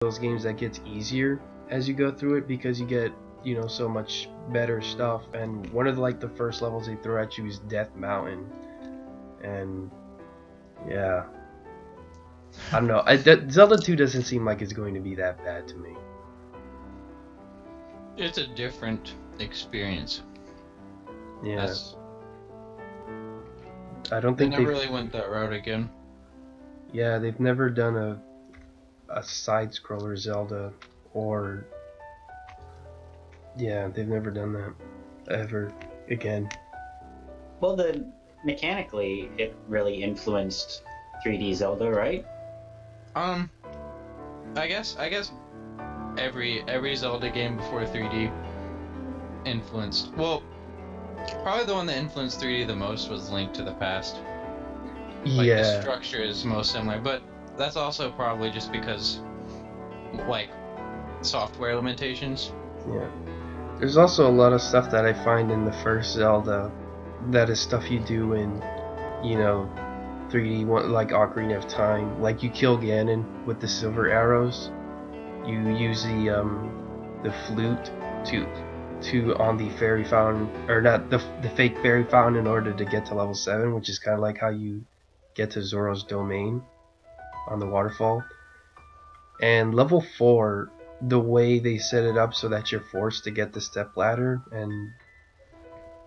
those games that gets easier as you go through it because you get, you know, so much better stuff. And one of the first levels they throw at you is Death Mountain, and yeah, I don't know. Zelda 2 doesn't seem like it's going to be that bad to me. It's a different experience. Yeah. I don't think they never really went that route again. Yeah, they've never done a side-scroller Zelda, or yeah, they've never done that ever again. Well, mechanically, it really influenced 3D Zelda, right? I guess every Zelda game before 3D influenced. Well, probably the one that influenced 3D the most was Link to the Past. Like, yeah. the structure is most similar, but that's also probably just because, like, software limitations. Yeah. There's also a lot of stuff that I find in the first Zelda that is stuff you do in, you know, 3D, like Ocarina of Time. Like, you kill Ganon with the silver arrows. You use the flute to on the fairy fountain, or not, the fake fairy fountain, in order to get to level 7, which is kind of like how you get to Zoro's domain on the waterfall. And level 4, the way they set it up so that you're forced to get the step ladder, and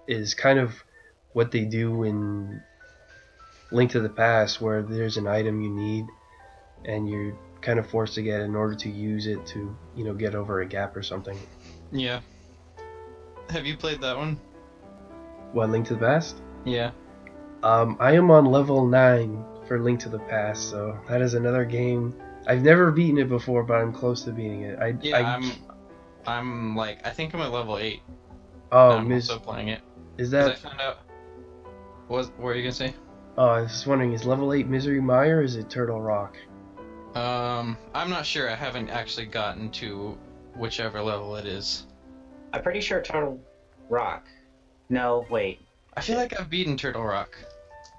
is kind of what they do in Link to the Past, where there's an item you need and you're kind of forced to get it in order to use it to, you know, get over a gap or something. Yeah. Have you played that one? What, Link to the Past? Yeah. I am on level 9 for Link to the Past, so that is another game. I've never beaten it before, but I'm close to beating it. I'm like, I think I'm at level 8. Oh, I'm also playing it. Is that? I found out. What were you gonna say? Oh, I was just wondering, is level 8 Misery Mire, or is it Turtle Rock? I'm not sure. I haven't actually gotten to whichever level it is. I'm pretty sure Turtle Rock. No, wait. I feel like I've beaten Turtle Rock.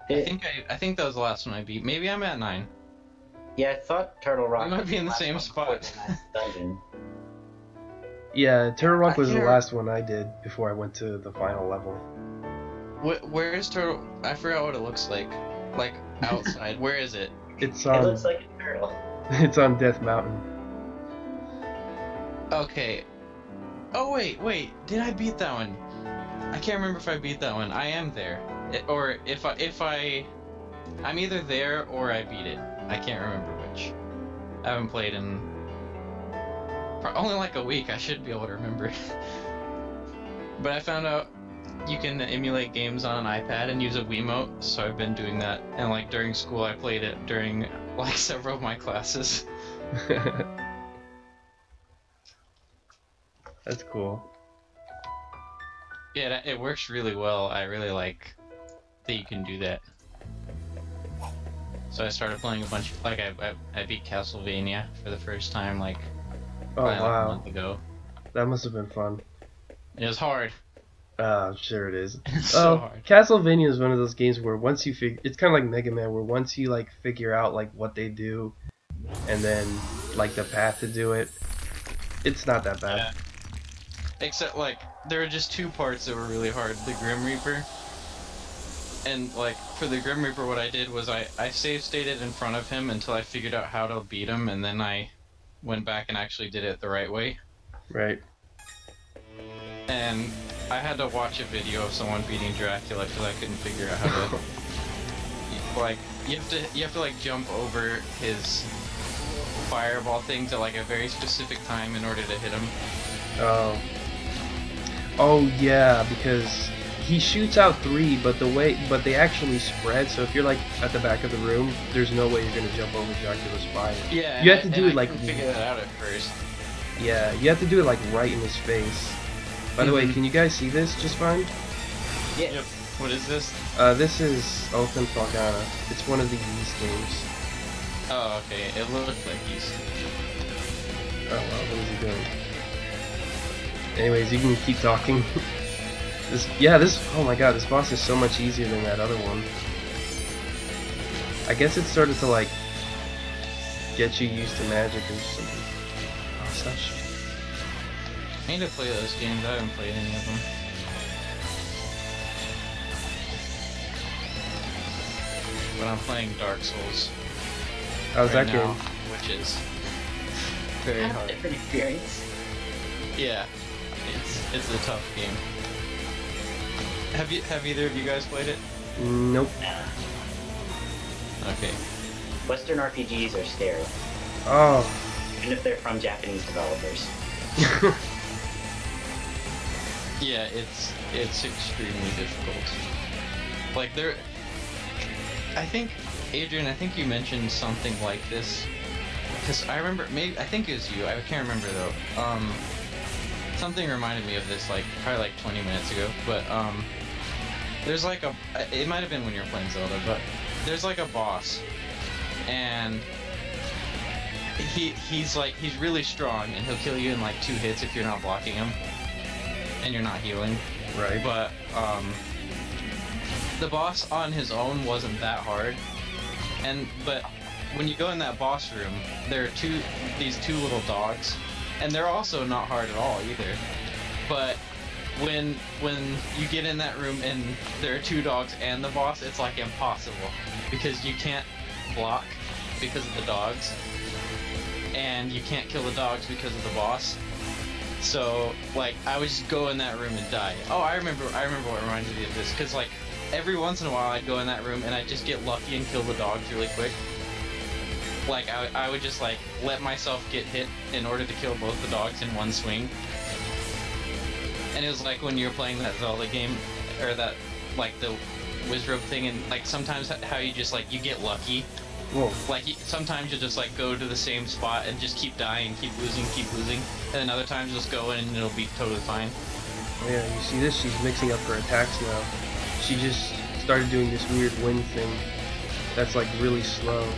I think that was the last one I beat. Maybe I'm at 9. Yeah, I thought Turtle Rock. We might be in the same spot. Dungeon. Yeah, Turtle Rock was the last one I did before I went to the final level. Where is Turtle? I forgot what it looks like. Like outside. Where is it? It's on. It looks like a turtle. It's on Death Mountain. Okay. Oh wait. Did I beat that one? I can't remember if I beat that one. I am there, or I'm either there or I beat it. I can't remember which. I haven't played in only like a week. I should be able to remember. But I found out you can emulate games on an iPad and use a Wiimote, so I've been doing that. And like during school, I played it during like several of my classes. That's cool. Yeah, it works really well. I really like that you can do that. So I started playing a bunch. Like I beat Castlevania for the first time like wow, like a month ago. That must have been fun. It was hard. I'm sure it is. It's so hard. Castlevania is one of those games where once you it's kind of like Mega Man, where once you like figure out like what they do, and then like the path to do it, it's not that bad. Yeah. Except like there were just 2 parts that were really hard. The Grim Reaper. And like for the Grim Reaper, what I did was I save stated in front of him until I figured out how to beat him, and then I went back and actually did it the right way. Right. And I had to watch a video of someone beating Dracula because I couldn't figure out how to. Like you have to like jump over his fireball thing to like a very specific time in order to hit him. Oh yeah, because he shoots out 3, but they actually spread. So if you're like at the back of the room, there's no way you're gonna jump over Dracula's fire. Yeah, you have to do it like. Figure that out at first. Yeah, you have to do it like right in his face. By the way, can you guys see this just fine? Yeah. Yep. What is this? This is Felghana. It's one of the Yeast games. Oh, okay. It looked like Yeast. Oh well, what is he doing? Anyways, you can keep talking. Oh my god, this boss is so much easier than that other one. I guess it started to like get you used to magic or something. Such. I need to play those games. I haven't played any of them. But I'm playing Dark Souls How's right that now, game? which is very Kind of hard. different experience. Yeah, it's a tough game. Have either of you guys played it? Nope. Okay. Western RPGs are scary, Oh. even if they're from Japanese developers. Yeah, it's extremely difficult. Like I think Adrian, I think you mentioned something like this, because I remember I think it was you. I can't remember though. Something reminded me of this like probably like 20 minutes ago, but there's like it might have been when you were playing Zelda, but there's like a boss, and he's really strong, and he'll kill you in like 2 hits if you're not blocking him and you're not healing. Right. But the boss on his own wasn't that hard, but when you go in that boss room, there are these two little dogs, and they're also not hard at all either. But when you get in that room and there are 2 dogs and the boss, it's like impossible, because you can't block because of the dogs, and you can't kill the dogs because of the boss. So like I would just go in that room and die. Oh, I remember what reminded me of this, because like every once in a while I'd go in that room and I'd just get lucky and kill the dogs really quick. Like I would just like let myself get hit in order to kill both the dogs in one swing. And it was like when you're playing that Zelda game, or that like the Wizrobe thing, and like sometimes how you just like you get lucky. Whoa. Like sometimes you just like go to the same spot and just keep dying, keep losing, and then other times just go in and it'll be totally fine. Oh yeah, you see this? She's mixing up her attacks now. She just started doing this weird wind thing that's like really slow.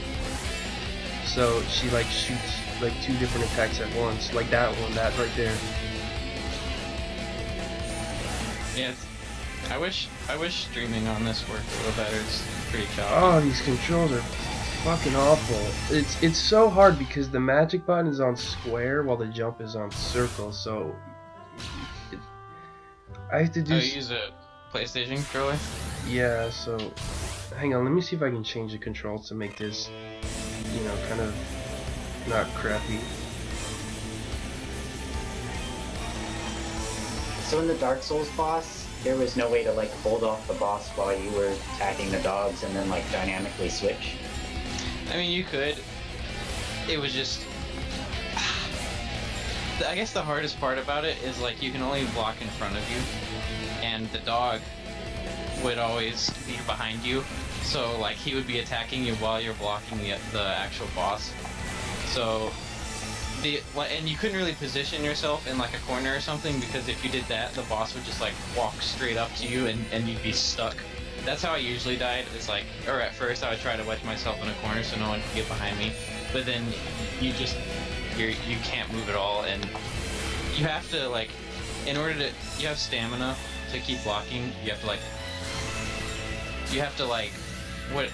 So she like shoots like 2 different attacks at once, like that one, that right there. Yeah, I wish streaming on this worked a little better. It's pretty Oh, challenging. these controls are fucking awful. It's so hard because the magic button is on square while the jump is on circle. So I have to do. Oh, you use a PlayStation controller? Yeah. So hang on. Let me see if I can change the controls to make this, you know, kind of not crappy. So in the Dark Souls boss, there was no way to like hold off the boss while you were attacking the dogs and then like dynamically switch. I mean, you could. It was just. I guess the hardest part about it is like you can only block in front of you, and the dog would always be behind you. So like he would be attacking you while you're blocking the actual boss. So and you couldn't really position yourself in like a corner or something, because if you did that, the boss would just like walk straight up to you and you'd be stuck. That's how I usually died. It's like, or at first I would try to wedge myself in a corner so no one could get behind me, but then you can't move at all, and you have to like, you have stamina to keep blocking. You have to like what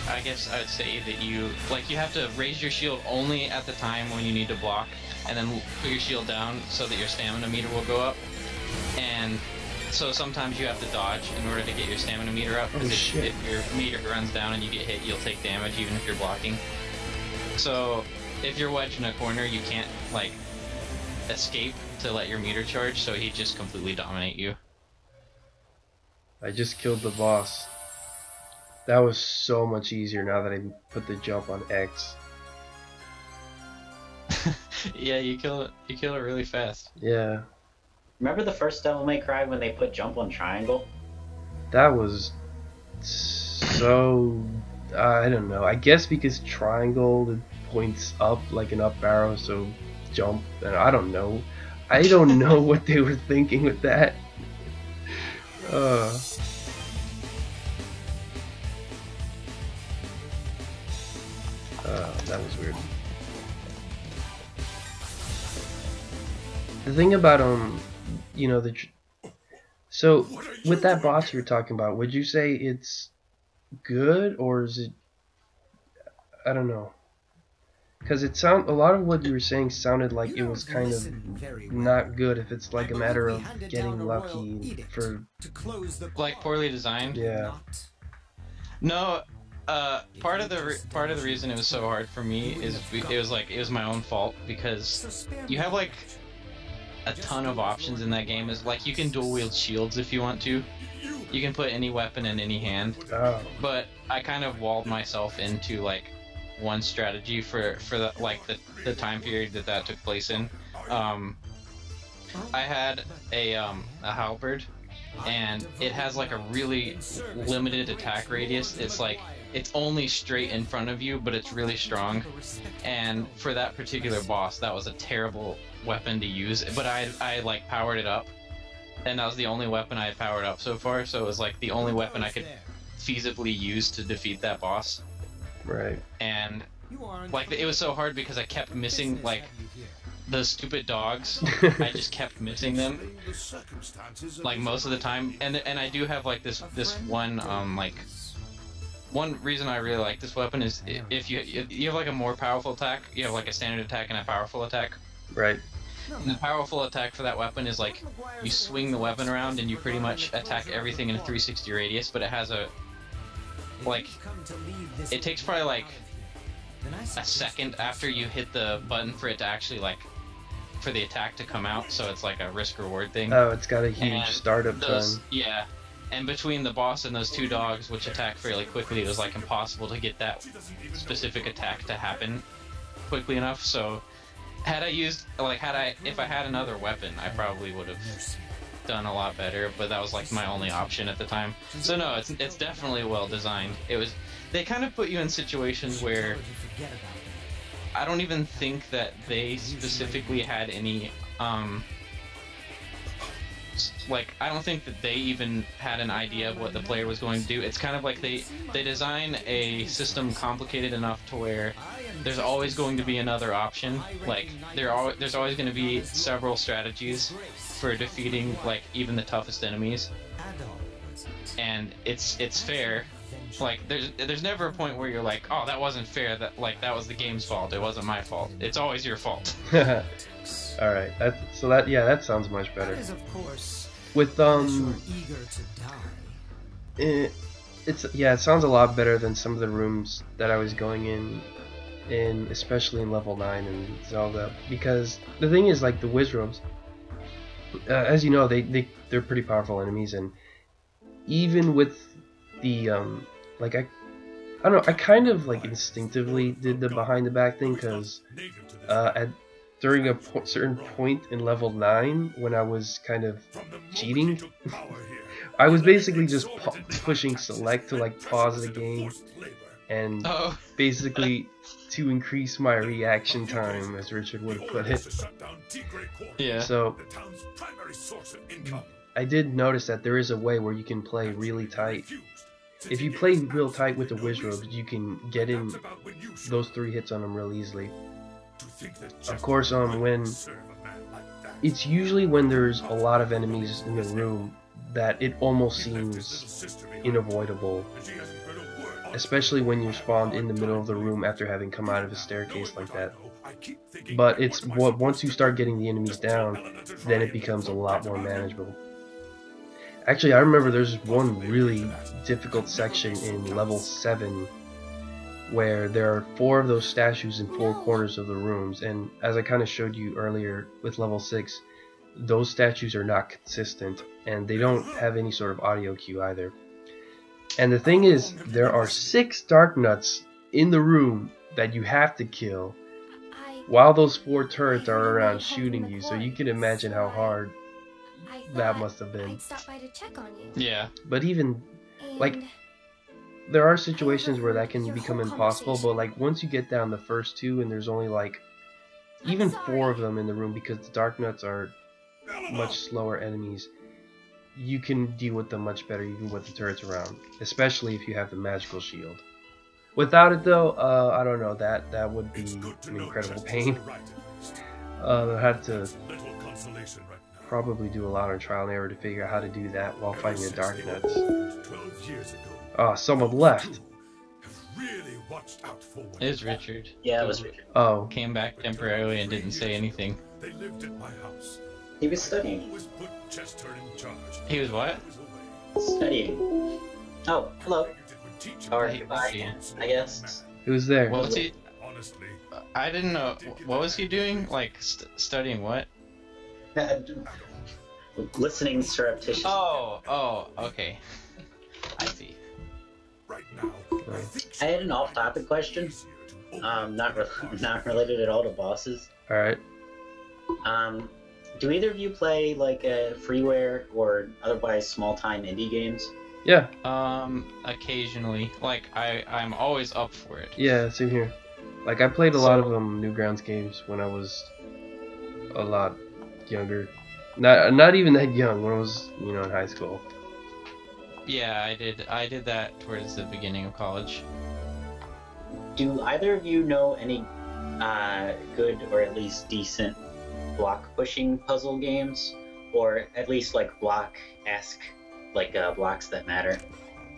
I guess I would say that you have to raise your shield only at the time when you need to block, and then put your shield down so that your stamina meter will go up. And so sometimes you have to dodge in order to get your stamina meter up, because if your meter runs down and you get hit, you'll take damage even if you're blocking. So if you're wedged in a corner, you can't like escape to let your meter charge, so he'd just completely dominate you. I just killed the boss. That was so much easier now that I put the jump on X. Yeah, you kill it really fast. Yeah. Remember the first Devil May Cry when they put jump on triangle? That was so... I don't know. I guess because triangle, it points up like an up arrow, so jump. And I don't know. I don't know what they were thinking with that. That was weird. The thing about you know, so with that boss you were talking about, would you say it's good, or is it, I don't know. Because a lot of what you were saying sounded like it was kind of not good if it's like a matter of getting lucky for... Like poorly designed? Yeah. No, part of the reason it was so hard for me is it was my own fault, because you have like a ton of options in that game. Is like you can dual wield shields if you want to. You can put any weapon in any hand. Oh. But I kind of walled myself into like one strategy for the time period that took place in. I had a halberd, and it has like a really limited attack radius. It's like it's only straight in front of you, but it's really strong. And for that particular boss, that was a terrible weapon to use. But I like powered it up, and that was the only weapon I had powered up so far. So it was like the only weapon I could feasibly use to defeat that boss. Right. And like it was so hard because I kept missing like the stupid dogs. I just kept missing them like most of the time. And I do have like this one like one reason I really like this weapon is if you have like a more powerful attack, you have like a standard attack and a powerful attack. Right. And the powerful attack for that weapon is like you swing the weapon around and you pretty much attack everything in a 360 radius, but it has a like it takes probably like a second after you hit the button for it to actually like for the attack to come out, so it's like a risk reward thing. Oh, it's got a huge And startup time. Yeah, and between the boss and those two dogs, which attack fairly quickly, it was like impossible to get that specific attack to happen quickly enough. So had I used like if I had another weapon, I probably would have done a lot better, but that was like my only option at the time. So no, it's definitely well designed. They kind of put you in situations where I don't even think that they specifically had any like I don't think that they even had an idea of what the player was going to do. It's kind of like they design a system complicated enough to where there's always going to be another option. Like there's always going to be several strategies for defeating like even the toughest enemies, and it's fair. Like there's never a point where you're like, oh, that wasn't fair, that that was the game's fault, it wasn't my fault. It's always your fault. All right, that sounds much better. With it sounds a lot better than some of the rooms that I was going in especially in level 9 in Zelda, because the thing is, like, the Wizrobes, as you know, they're pretty powerful enemies, and even with the like I don't know, I kind of like instinctively did the behind the back thing, because during a certain point in level 9 when I was kind of cheating, I was basically just pushing select to like pause the game and basically to increase my reaction time, as Richard would have put it. Yeah. So I did notice that there is a way where you can play really tight. If you play real tight with the Wizrobes, you can get in those 3 hits on them real easily. Of course, it's usually when there's a lot of enemies in the room that it almost seems unavoidable, especially when you're spawned in the middle of the room after having come out of a staircase like that. But once you start getting the enemies down, then it becomes a lot more manageable. Actually, I remember there's one really difficult section in level 7 where there are 4 of those statues in 4 corners of the rooms, and as I kind of showed you earlier with level 6, those statues are not consistent, and they don't have any sort of audio cue either. And the thing is, there are 6 Dark Nuts in the room that you have to kill while those 4 turrets are around shooting you, so you can imagine how hard that must have been. Yeah. But even, like, there are situations where that can become impossible, but like once you get down the first 2 and there's only like even 4 of them in the room, because the Dark Nuts are much slower enemies, you can deal with them much better even with the turrets around, especially if you have the magical shield. Without it though, I don't know, that would be an incredible pain. I had to probably do a lot of trial and error to figure out how to do that while fighting the Dark Nuts. Oh, someone left. really watched out for one. It was Richard. Yeah, it was Richard. Oh, Came back temporarily and didn't say anything. They lived at my house. He was studying. Always put Chester in charge. He was what? I was away. Studying. Oh, hello. You did with teaching. Or Hey, goodbye, yeah. I guess. who's there? What was he? Honestly, I didn't know. What was he doing? Like studying what? Listening surreptitiously. Oh, okay. I see. right now, I think I had an off-topic question. easier to Not related at all to bosses. All right. Do either of you play like freeware or otherwise small-time indie games? Yeah, Occasionally. Like I'm always up for it. yeah, same here. Like I played a lot of Newgrounds games when I was a lot younger. Not even that young, when I was, in high school. Yeah, I did that towards the beginning of college. Do either of you know any good or at least decent block-pushing puzzle games? Or at least like block-esque, like blocks that matter?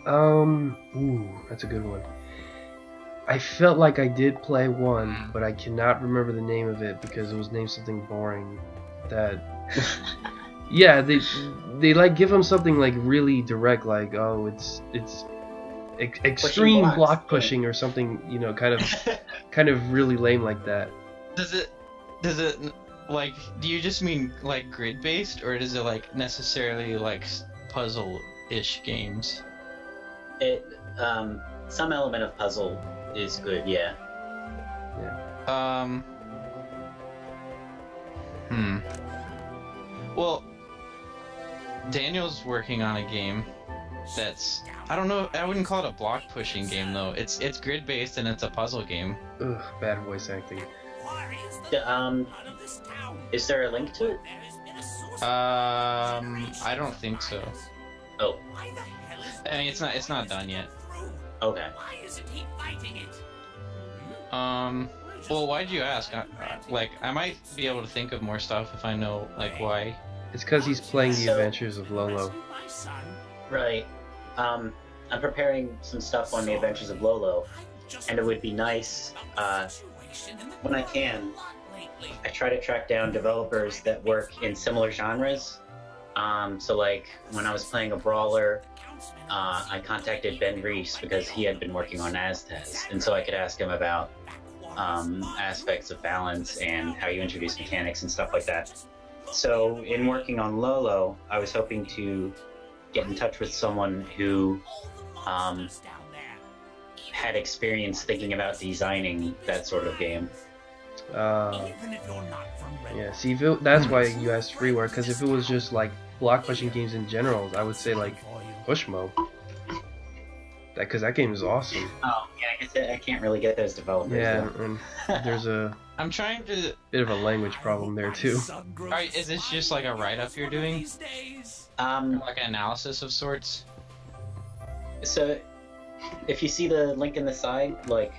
Ooh, that's a good one. I felt like I did play one, but I cannot remember the name of it because it was named something boring. That, yeah, they like give them something like really direct, like it's extreme blocks, block pushing or something, kind of really lame like that. Does it like, do you just mean like grid based, or does it like necessarily like puzzle-ish games? It some element of puzzle is good, yeah. Well, Daniel's working on a game that's, I don't know, I wouldn't call it a block pushing game though. It's grid based and it's a puzzle game. Ugh, bad voice acting. Is there a link to it? I don't think so. Oh, I mean, it's not done yet. okay. Well, why'd you ask? I might be able to think of more stuff if I know, like, why. It's because he's playing the So- Adventures of Lolo. Right. I'm preparing some stuff on the Adventures of Lolo, and it would be nice, when I can, I try to track down developers that work in similar genres. So like, when I was playing a brawler, I contacted Ben Reese because he had been working on Aztez, and so I could ask him about aspects of balance and how you introduce mechanics and stuff like that. So in working on Lolo, I was hoping to get in touch with someone who had experience thinking about designing that sort of game. Yeah, see, that's why you asked freeware, because if it was just like block pushing games in general, I would say like Pushmo. Because that game is awesome. Oh, yeah, I guess I can't really get those developers. Yeah, though. and there's a I'm trying to. bit of a language problem there too. Alright, is this just like a write-up you're doing? Like an analysis of sorts? So, if you see the link in the side, like,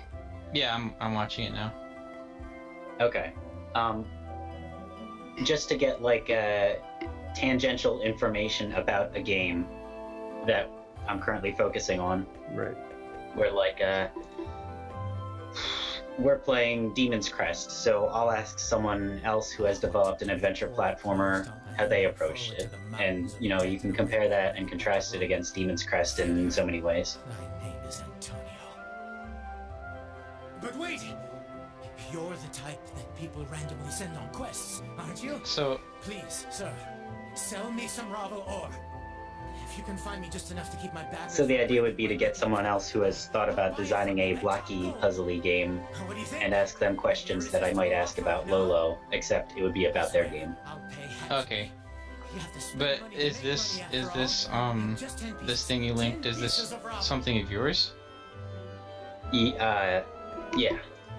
Yeah, I'm watching it now. okay, just to get like tangential information about a game that I'm currently focusing on, Right. where like we're playing Demon's Crest, so I'll ask someone else who has developed an adventure platformer how they approached it, and you can compare that and contrast it against Demon's Crest in so many ways. My name is Antonio. But wait! You're the type that people randomly send on quests, aren't you? So, Please, sir, sell me some Ravo ore. If you can find me just enough to keep my back. So the idea would be to get someone else who has thought about designing a blocky, puzzly game What do you think? and ask them questions that I might ask about Lolo, except it would be about their game. I'll pay half. okay. You have to spend But money is to make this, money is after this, all. Just 10 this pieces. thing you linked, 10 is this pieces of Ravo. something of yours? Yeah.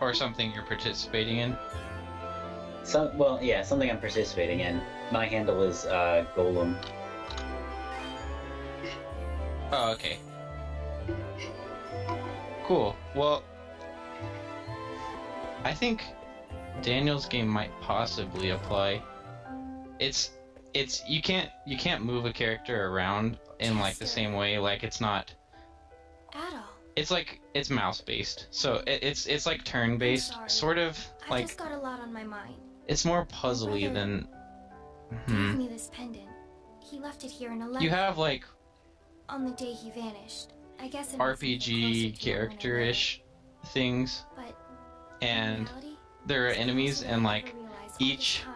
Or something you're participating in? Something I'm participating in. My handle is Golem. Oh, okay. Cool. Well, I think Daniel's game might possibly apply. It's you can't move a character around in like the same way. Like it's not. Adol, it's mouse based, so it's like turn based, sort of I like just got a lot on my mind. it's more puzzly than. Gave me this pendant. He left it here in a letter. You have like on the day he vanished. I guess it makes me feel closer RPG to him when I character-ish things, know. But and in reality, there are enemies, that's what and I like never realized all each this time.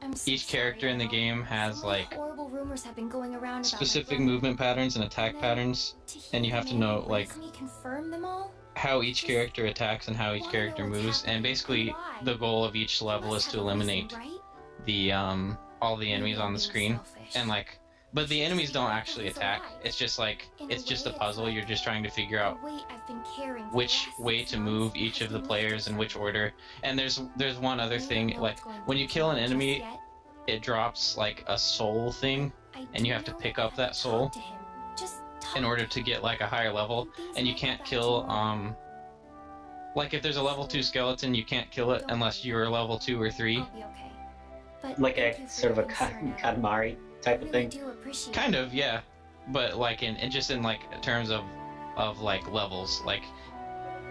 I'm so each character sorry, in the Mom. game has So many like horrible rumors have been going around about my specific brother. movement patterns and attack And patterns, To hear and you have to him know and like me confirm them all. how each character attacks and how each Wanna character know what's moves, happening and basically and why. the goal of each He level must is to have a reason, eliminate right? the all the enemies Maybe on I'm the being screen, selfish. and like, but the enemies don't actually He's attack. alive. It's just like In a it's just a way, it's puzzle. like You're just trying to figure The out weight I've been carrying for the which last way 6 to months move each has of the been players lifted. in which order. And there's one other I don't thing, know like what's going when you on kill an just enemy, yet. it drops like a soul thing I and you do have to know pick that up I that can soul talk to him. Just in talk. order to get like a higher level, Things and you might go can't back to kill normal. like if there's a level 2 skeleton, you can't kill it unless you're a level 2 or 3. I'll be okay. But Like thank a you for sort of your a concern, Al. Katamari type I of really thing. do appreciate Kind it. of, yeah. But like in just in like terms of like levels, like,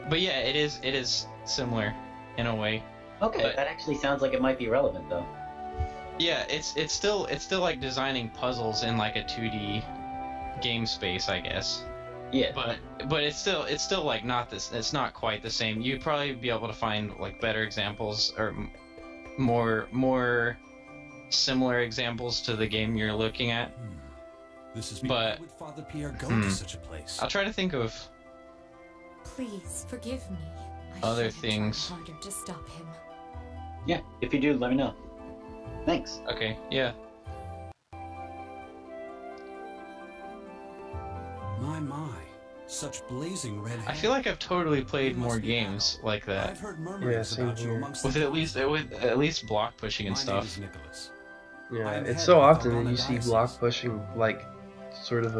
but yeah, it is similar in a way. Okay, But- that actually sounds like it might be relevant though. Yeah, it's still like designing puzzles in like a 2D game space, I guess. Yeah. But it's still like not this. It's not quite the same. You'd probably be able to find like better examples or more similar examples to the game you're looking at. This is But- why would Father Pierre go Hmm. to such a place? I'll try to think of Please forgive me. I Other should have tried things. harder to stop him. Yeah, if you do, let me know. Thanks. Okay, yeah. My. Such blazing red hair. I feel like I've totally played You must more be games like that I've heard murmurings same about you here. amongst with the at least block pushing and My name stuff. is Nicholas. Yeah, I'm it's head so of often that Felghana you see diocese. block pushing like sort of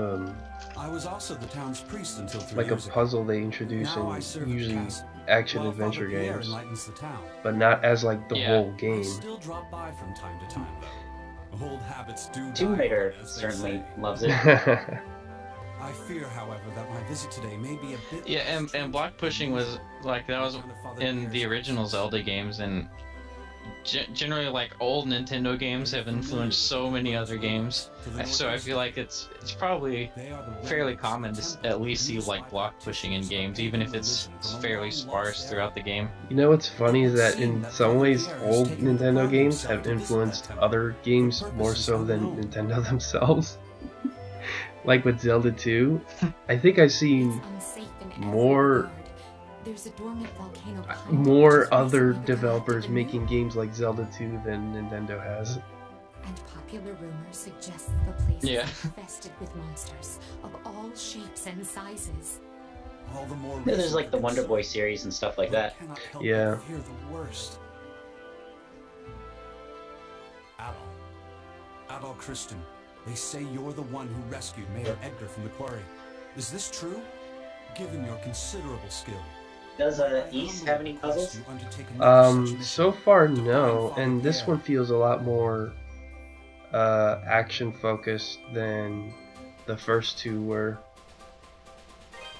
I was also the town's priest until 3 like a years ago. puzzle they introduce Now I in serve at usually castle, action while adventure Father Pierre games, enlightens the town. but not as like the Yeah. whole I game. still drop by from time to time, though. Old habits do Tomb die, Raider as they certainly say. loves it. I fear, however, that my visit today may be a bit. Yeah, and block pushing was like that was in the original Zelda games, and generally like old Nintendo games have influenced so many other games. So I feel like it's probably fairly common to at least see like block pushing in games, even if it's fairly sparse throughout the game. You know what's funny is that in some ways old Nintendo games have influenced other games more so than Nintendo themselves. Like with Zelda 2, I think I've seen It's unsafe in every more regard. There's a dormant volcano behind it, more which is other recently been developers added making anew. games like Zelda 2 than Nintendo has. And popular rumors suggest the place Yeah. is infested with monsters of all shapes and sizes. All the more There's reason like the for Wonder concern, Boy series and stuff like but I that. cannot help Yeah. but fear the worst. Adol Christian, they say you're the one who rescued Mayor Edgar from the quarry. Is this true? Given your considerable skill. Does I East humbly have any request puzzles? you undertake another such mission So far to find no, Father and this Pierre. one feels a lot more action focused than the first two were,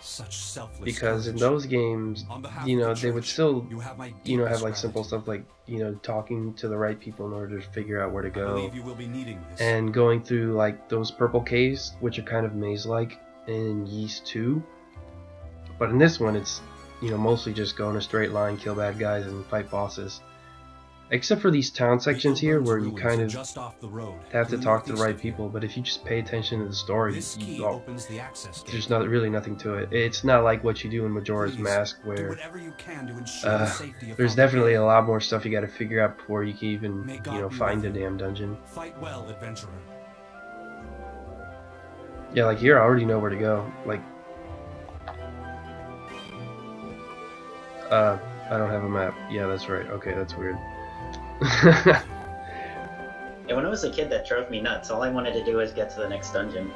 Such selfless because in courage. those games, On behalf you of know, the they would church, still, you have my you know, have deepest like simple gratitude. stuff like, you know, talking to the right people in order to figure out where to I go, believe you will be needing this. and going through like those purple caves, which are kind of maze-like in Yeast 2. But in this one, it's, you know, mostly just go in a straight line, kill bad guys, and fight bosses. Except for these town sections here, where you kind of just off the road, have to due talk to the northeast right of here. people. But if you just pay attention to the story, This key well, opens the access gate. there's not really nothing to it. It's not like what you do in Majora's Please, Mask, do where whatever you can to ensure the safety of there's Father definitely Pierre. a lot more stuff you got to figure out before you can even, May you God know, be find with the you. damn dungeon. Fight well, adventurer. Yeah, like here I already know where to go. Like, I don't have a map. Yeah, that's right. Okay, that's weird. Yeah, when I was a kid, that drove me nuts. All I wanted to do was get to the next dungeon.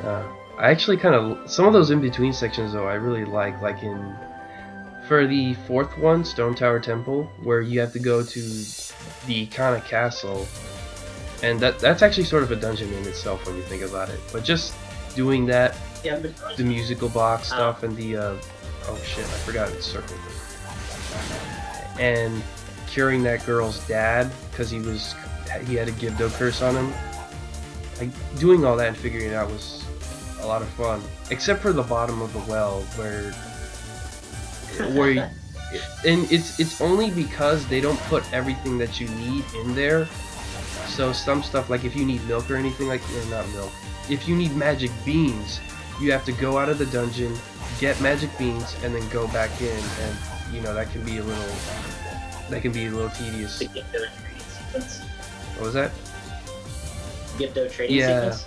I actually kind of, some of those in-between sections though I really like in, for the fourth one, Stone Tower Temple, where you have to go to the Kana Castle, and that's actually sort of a dungeon in itself when you think about it, but just doing that Yeah, but the musical box stuff and the oh shit, I forgot it's circle. And curing that girl's dad because he had a Gibdo curse on him. Like doing all that and figuring it out was a lot of fun, except for the bottom of the well where and it's only because they don't put everything that you need in there. So some stuff, like if you need milk or anything, like, or not milk, if you need magic beans, you have to go out of the dungeon, get magic beans, and then go back in, and you know that can be a little tedious. the Gibdo trading sequence. What was that? Gibdo trading Yeah. sequence.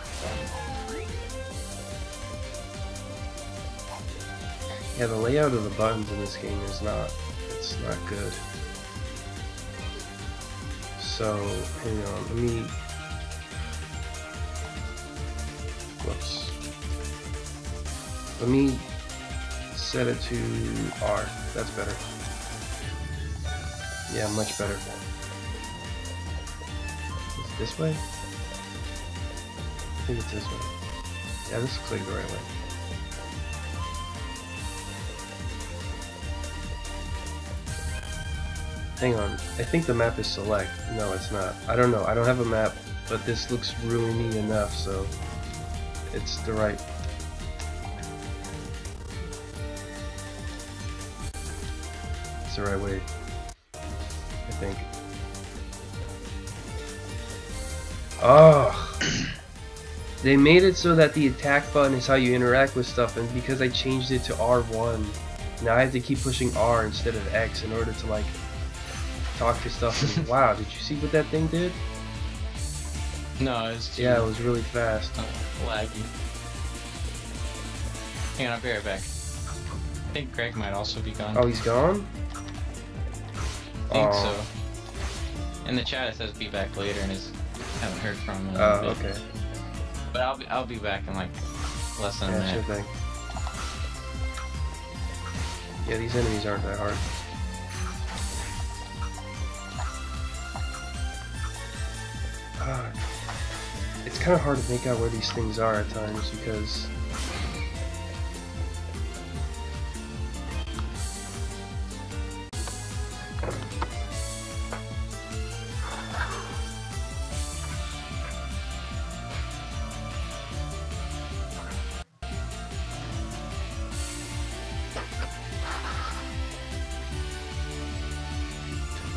Yeah, the layout of the buttons in this game is not good. So, hang on, let me... Whoops. Let me set it to R. That's better. Yeah, much better. Is it this way? I think it's this way. Yeah, this looks like the right way. Hang on, I think the map is select. No, it's not. I don't know. I don't have a map, but this looks roomy enough, so it's the right. It's the right way, I think. Oh, they made it so that the attack button is how you interact with stuff, and because I changed it to R1, now I have to keep pushing R instead of X in order to like talk to stuff. And wow, did you see what that thing did? No, it was too Yeah, it was really fast. laggy. Hang on, I'll be right back. I think Greg might also be gone. Oh, he's gone? I think Oh. so. In the chat it says be back later, and haven't heard from him. in a Oh, bit. okay. But I'll be back in like less than a Yeah, sure minute. thing. Yeah, these enemies aren't that hard. It's kind of hard to make out where these things are at times because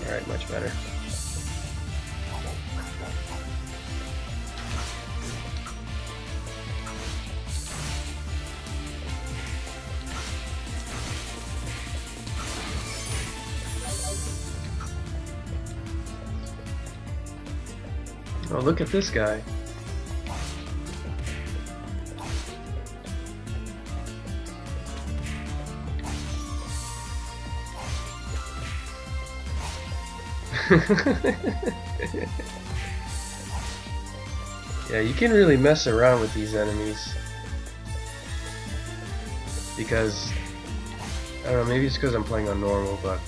alright, much better. Oh, look at this guy. Yeah, you can really mess around with these enemies. Because, I don't know, maybe it's because I'm playing on normal, but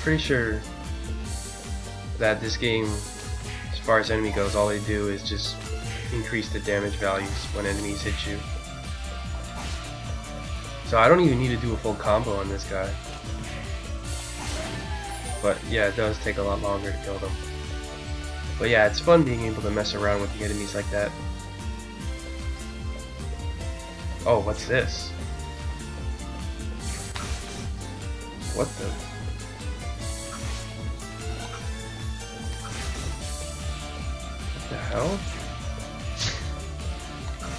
pretty sure that this game, as far as enemy goes, all they do is just increase the damage values when enemies hit you. So I don't even need to do a full combo on this guy. But yeah, it does take a lot longer to kill them. But yeah, it's fun being able to mess around with the enemies like that. Oh, what's this? What the? What the hell?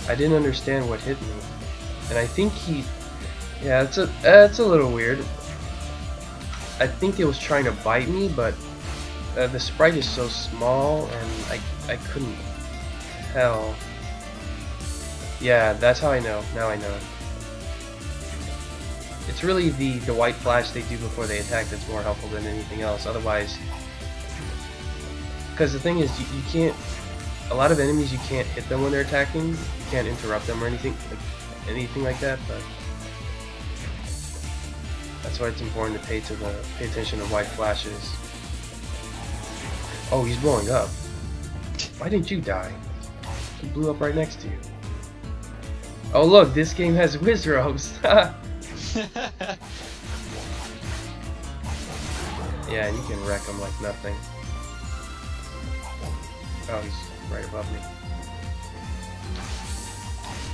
I didn't understand what hit me. And I think he... Yeah, it's a little weird. I think it was trying to bite me, but the sprite is so small and I couldn't tell. Yeah, that's how I know. Now I know. It's really the white flash they do before they attack that's more helpful than anything else. Otherwise, because the thing is, you can't. A lot of enemies you can't hit them when they're attacking. You can't interrupt them or anything like that. But that's why it's important to pay attention to white flashes. Oh, he's blowing up. Why didn't you die? He blew up right next to you. Oh look, this game has whiz robes. Yeah, and you can wreck them like nothing. Oh, he's right above me.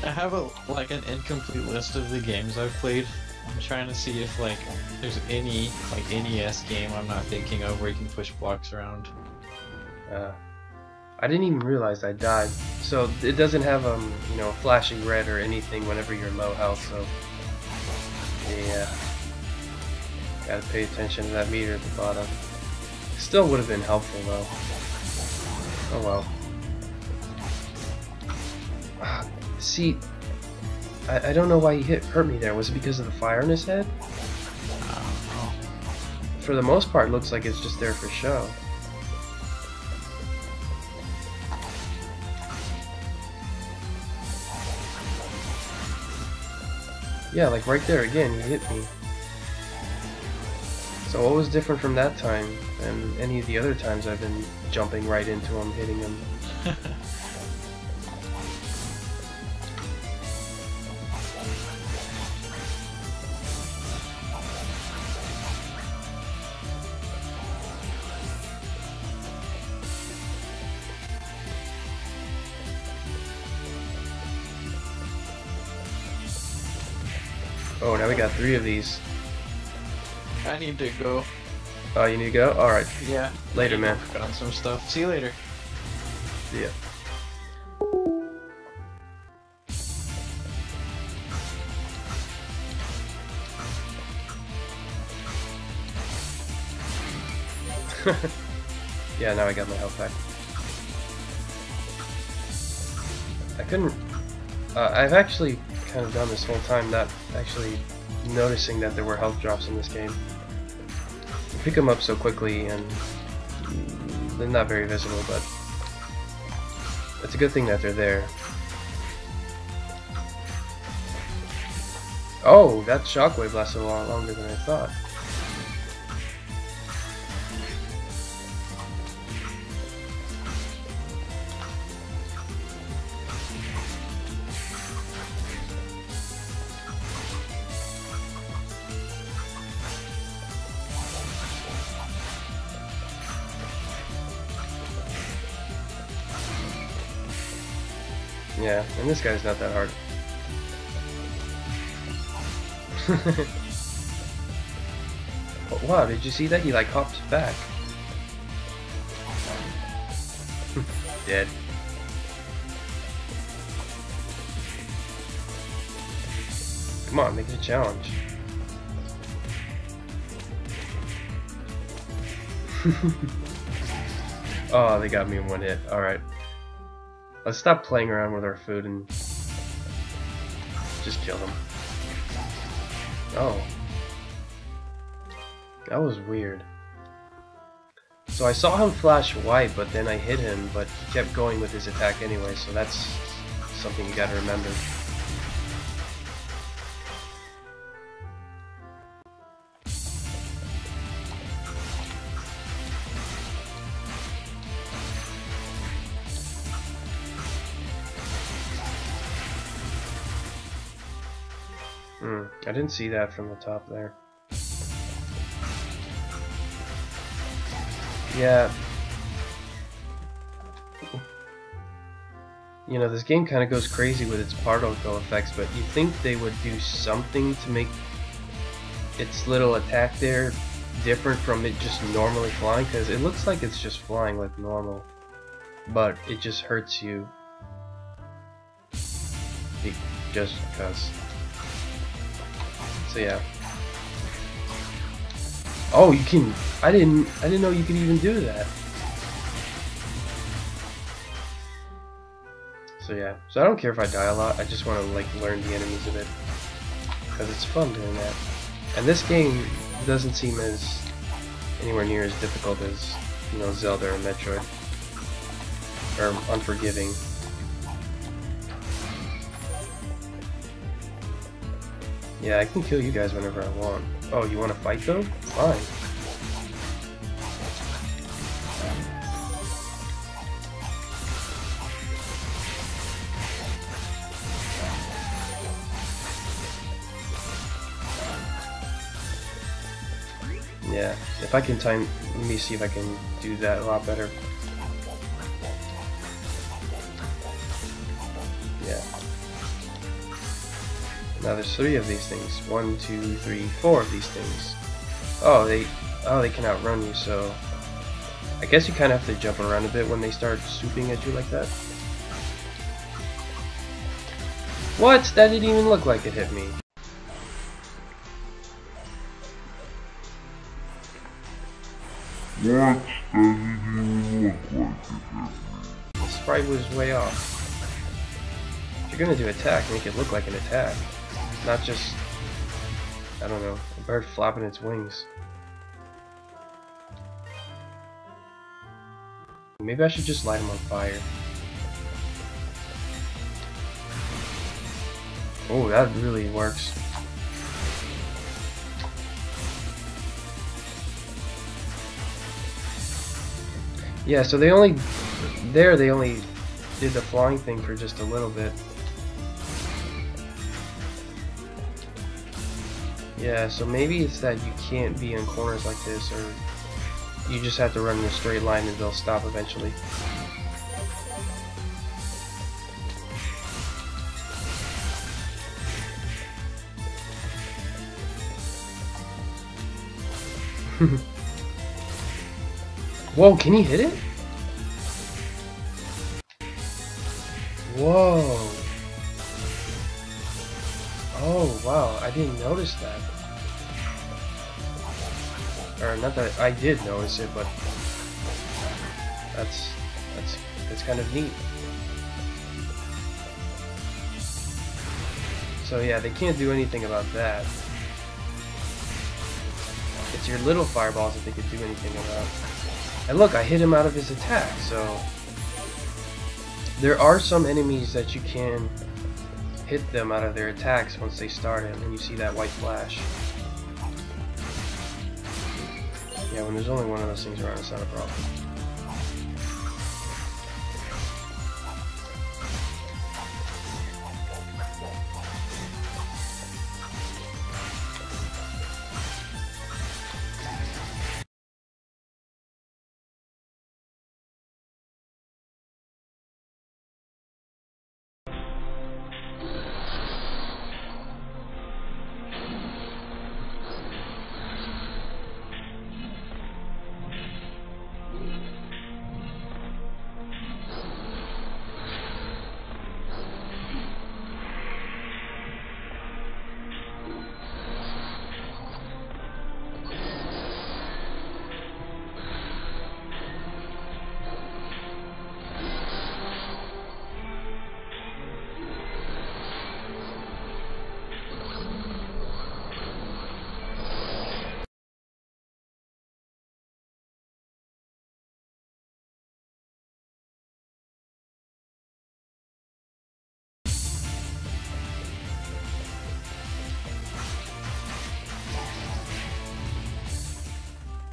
I have like an incomplete list of the games I've played. I'm trying to see if like there's any like NES game I'm not thinking of where you can push blocks around. I didn't even realize I died. So it doesn't have you know, flashing red or anything whenever you're low health. So yeah, gotta pay attention to that meter at the bottom. Still would have been helpful though. Oh well. See, I don't know why he hurt me there. Was it because of the fire in his head? I don't know. For the most part, it looks like it's just there for show. Yeah, like right there again, he hit me. So what was different from that time than any of the other times I've been jumping right into him, hitting him? Oh, now we got 3 of these. I need to go. Oh, you need to go? Alright. Yeah. Later, man. Work on some stuff. See you later. See ya. Yeah, now I got my health back. I couldn't... I've actually kind of done this whole time not actually noticing that there were health drops in this game. You pick them up so quickly and they're not very visible, but it's a good thing that they're there. Oh, that shockwave lasted a lot longer than I thought. Yeah, and this guy's not that hard. Oh, wow, did you see that? He like hopped back. Dead. Come on, make it a challenge. Oh, they got me in one hit. Alright. Let's stop playing around with our food and just kill them. Oh. That was weird. So I saw him flash white, but then I hit him, but he kept going with his attack anyway, so that's something you gotta remember. I didn't see that from the top there. Yeah. You know, this game kind of goes crazy with its particle effects, but you'd think they would do something to make its little attack there different from it just normally flying, because it looks like it's just flying like normal, but it just hurts you. Just because. So yeah. Oh, you can. I didn't know you could even do that. So yeah. So I don't care if I die a lot. I just want to like learn the enemies a bit because it's fun doing that. And this game doesn't seem as anywhere near as difficult as, you know, Zelda or Metroid or Unforgiving. Yeah, I can kill you guys whenever I want. Oh, you want to fight though? Fine. If I can time, let me see if I can do that a lot better. Yeah. Now there's 3 of these things. 1, 2, 3, 4 of these things. Oh, they can outrun you, so I guess you kind of have to jump around a bit when they start swooping at you like that. What? That didn't even look like it hit me. What? Doesn't even look like it hit me. The sprite was way off. If you're gonna do attack, make it look like an attack. Not just, I don't know, a bird flapping its wings. Maybe I should just light him on fire. Oh, that really works. Yeah, so they only did the flying thing for just a little bit. Yeah, so maybe it's that you can't be in corners like this, or you just have to run in a straight line and they'll stop eventually. Whoa, can he hit it? Whoa. Oh, wow, I didn't notice that. Or not that I did notice it, but that's kind of neat. So yeah, they can't do anything about that. It's your little fireballs that they could do anything about. And look, I hit him out of his attack, so there are some enemies that you can hit them out of their attacks once they start it, and you see that white flash. Yeah, when there's only one of those things around, it's not a problem.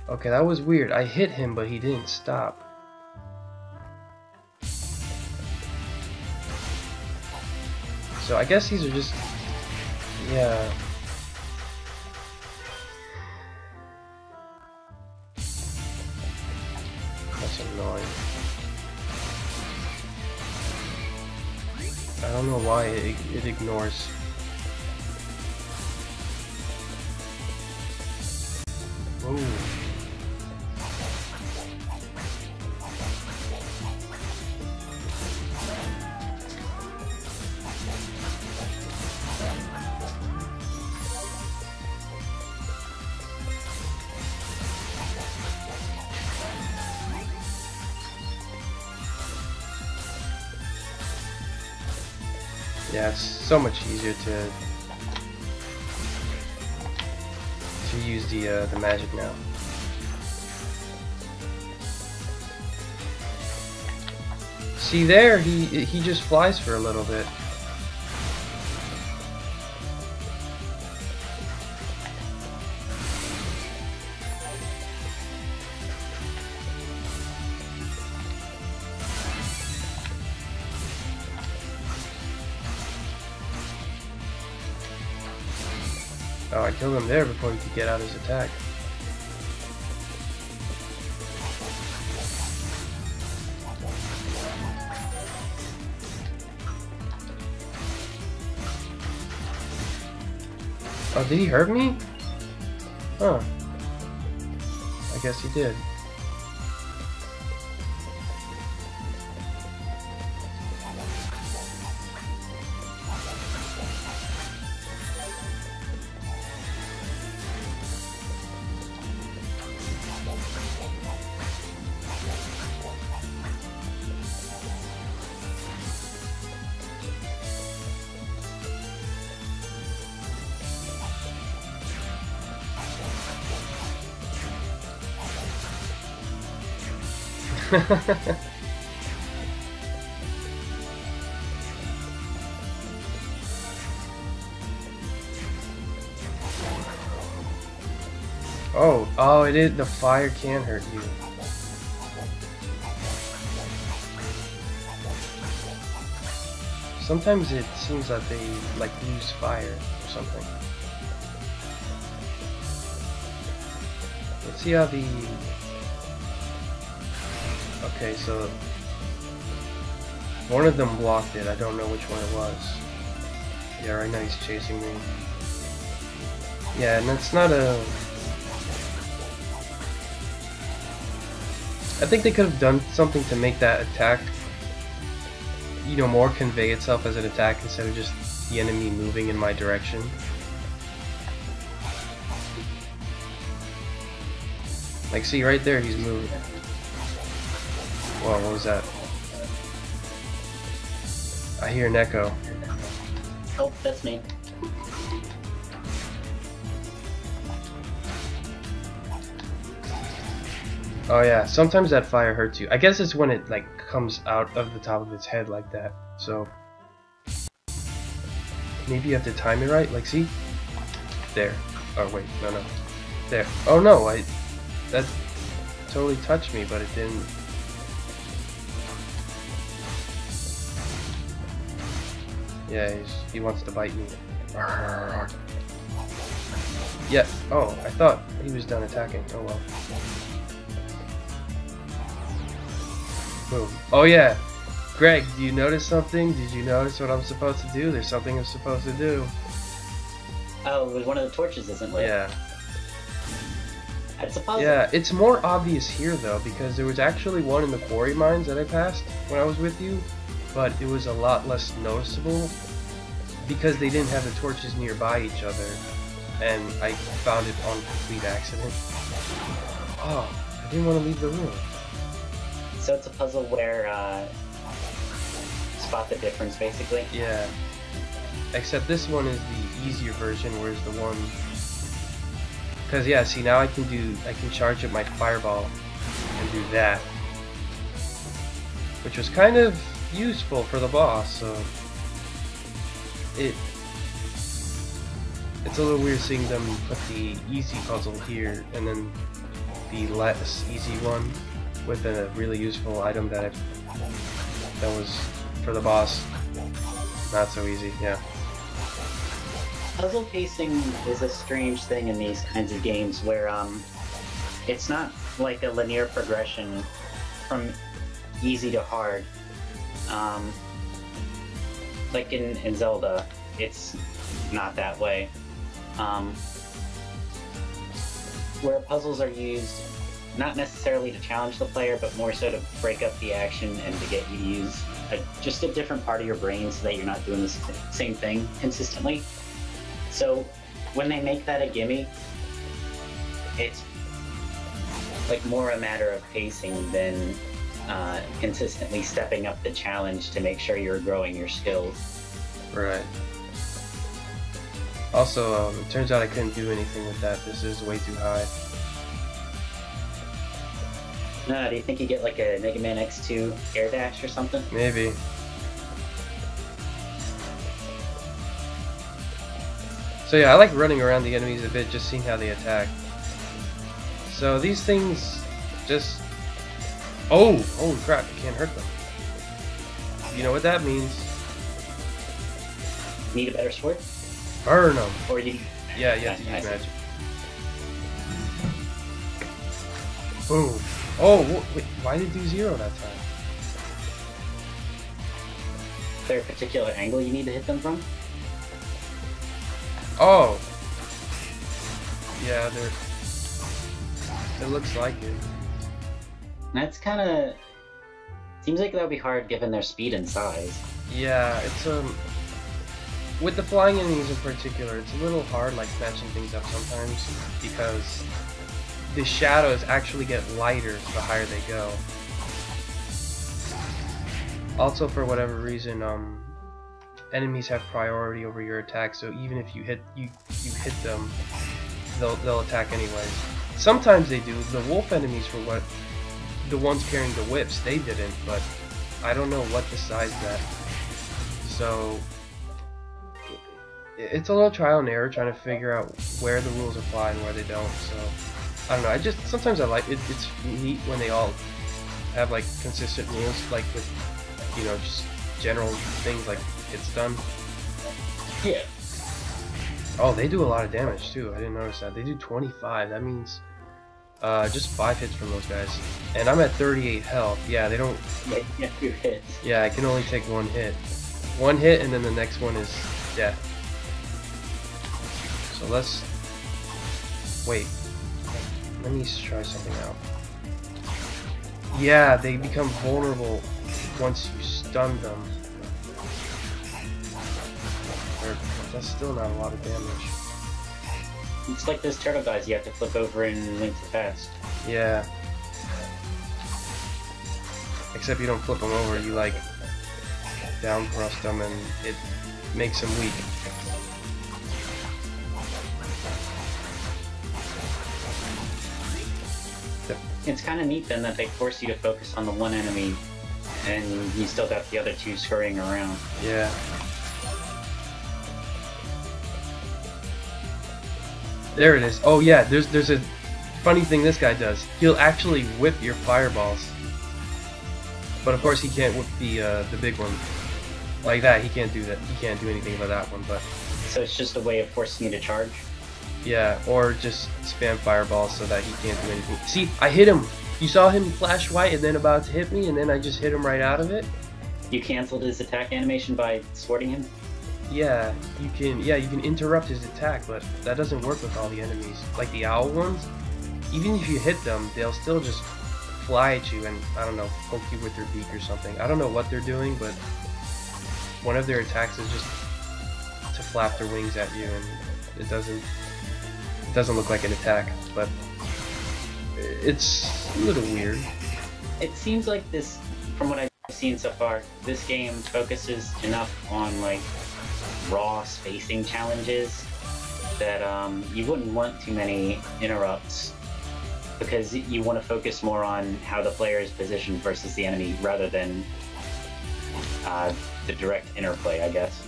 Okay, that was weird. I hit him, but he didn't stop. So I guess these are just... yeah. That's annoying. I don't know why it ignores. Whoa. Yeah, it's so much easier to use the magic now. See there, he just flies for a little bit. Oh, I killed him there before he could get out his attack. Oh, did he hurt me? Huh. I guess he did. Oh, it is. The fire can hurt you. Sometimes it seems that they like lose fire or something. Let's see how the. Okay, so one of them blocked it. I don't know which one it was. Yeah, right now he's chasing me. Yeah, and that's not a. I think they could have done something to make that attack, you know, more convey itself as an attack instead of just the enemy moving in my direction. Like, see right there, he's moving. Whoa, what was that? I hear an echo. Oh, that's me. Oh yeah, sometimes that fire hurts you. I guess it's when it like comes out of the top of its head like that. So maybe you have to time it right. Like, see? There. Oh wait, no. There. Oh no, that totally touched me, but it didn't. Yeah, he wants to bite me. Yeah. Oh, I thought he was done attacking. Oh well. Boom. Oh yeah, Greg, do you notice something? Did you notice what I'm supposed to do? There's something I'm supposed to do. Oh, it was one of the torches isn't lit. Yeah. That's a puzzle. Yeah, it's more obvious here though, because there was actually one in the quarry mines that I passed when I was with you, but it was a lot less noticeable because they didn't have the torches nearby each other, and I found it on complete accident. Oh, I didn't want to leave the room. So it's a puzzle where spot the difference, basically. Yeah. Except this one is the easier version, whereas the one. Because yeah, see now I can charge up my fireball and do that, which was kind of useful for the boss. So it's a little weird seeing them put the easy puzzle here and then the less easy one with a really useful item that was for the boss. Not so easy, yeah. Puzzle pacing is a strange thing in these kinds of games where it's not like a linear progression from easy to hard. Like in Zelda, it's not that way. Where puzzles are used not necessarily to challenge the player, but more so to break up the action and to get you to use just a different part of your brain so that you're not doing the same thing consistently. So when they make that a gimme, it's like more a matter of pacing than consistently stepping up the challenge to make sure you're growing your skills. Right. Also, it turns out I couldn't do anything with that. This is way too high. No, do you think you get like a Mega Man X2 air dash or something? Maybe. So yeah, I like running around the enemies a bit, just seeing how they attack. So these things just... Oh! Holy crap, you can't hurt them. You know what that means. Need a better sword? Burn them! Or you... Yeah, you have to use magic. Boom. Oh, wait, why did it do 0 that time? Is there a particular angle you need to hit them from? Oh, Yeah, they're. It looks like it. That's kind of. Seems like that would be hard given their speed and size. Yeah, it's with the flying enemies in particular, it's a little hard, like matching things up sometimes, because the shadows actually get lighter the higher they go. Also, for whatever reason, enemies have priority over your attack, so even if you hit them, they'll attack anyway. Sometimes they do. The wolf enemies, for what the ones carrying the whips, they didn't, but I don't know what decides that. So it's a little trial and error trying to figure out where the rules apply and where they don't. So I don't know. Sometimes I like it. It's neat when they all have like consistent rules, like with just general things like hit stun. Yeah. Oh, they do a lot of damage too. I didn't notice that. They do 25. That means just 5 hits from those guys. And I'm at 38 health. Yeah, they don't. Yeah, 2 hits. Yeah, I can only take 1 hit. 1 hit, and then the next one is death. So let's wait. Let me try something out. Yeah, they become vulnerable once you stun them. That's still not a lot of damage. It's like those turtle guys you have to flip over and link to fast. Yeah. Except you don't flip them over, you like down thrust them and it makes them weak. It's kind of neat then that they force you to focus on the one enemy and you still got the other 2 scurrying around. Yeah. There it is. Oh yeah, there's a funny thing this guy does. He'll actually whip your fireballs. But of course he can't whip the big one. Like that, he can't do that. He can't do anything about that one, but So it's just a way of forcing you to charge? yeah, or just spam fireballs so that he can't do anything. See, I hit him! You saw him flash white and then about to hit me, and then I just hit him right out of it? You canceled his attack animation by swording him? Yeah, you can interrupt his attack, but that doesn't work with all the enemies. Like the owl ones, even if you hit them, they'll still just fly at you and, I don't know, poke you with their beak or something. I don't know what they're doing, but one of their attacks is just to flap their wings at you, and it doesn't look like an attack, but it's a little weird. It seems like this, from what I've seen so far, this game focuses enough on like raw spacing challenges that you wouldn't want too many interrupts, because you want to focus more on how the player is positioned versus the enemy rather than the direct interplay, I guess.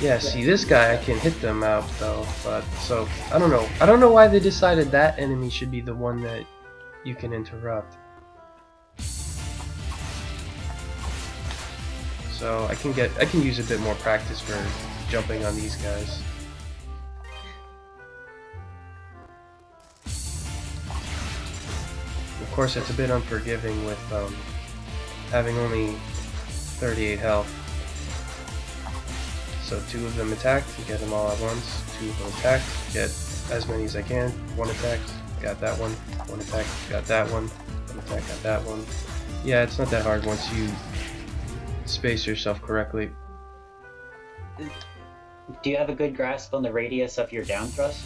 Yeah, see, this guy I can hit them out though, but so I don't know. I don't know why they decided that enemy should be the one that you can interrupt. So I can use a bit more practice for jumping on these guys. Of course, it's a bit unforgiving with having only 38 health. So 2 of them attacked, get them all at once. 2 of them attacked, get as many as I can. 1 attacked, got that one. 1 attack, got that one. 1 attack, got that one. Yeah, it's not that hard once you space yourself correctly. Do you have a good grasp on the radius of your down thrust?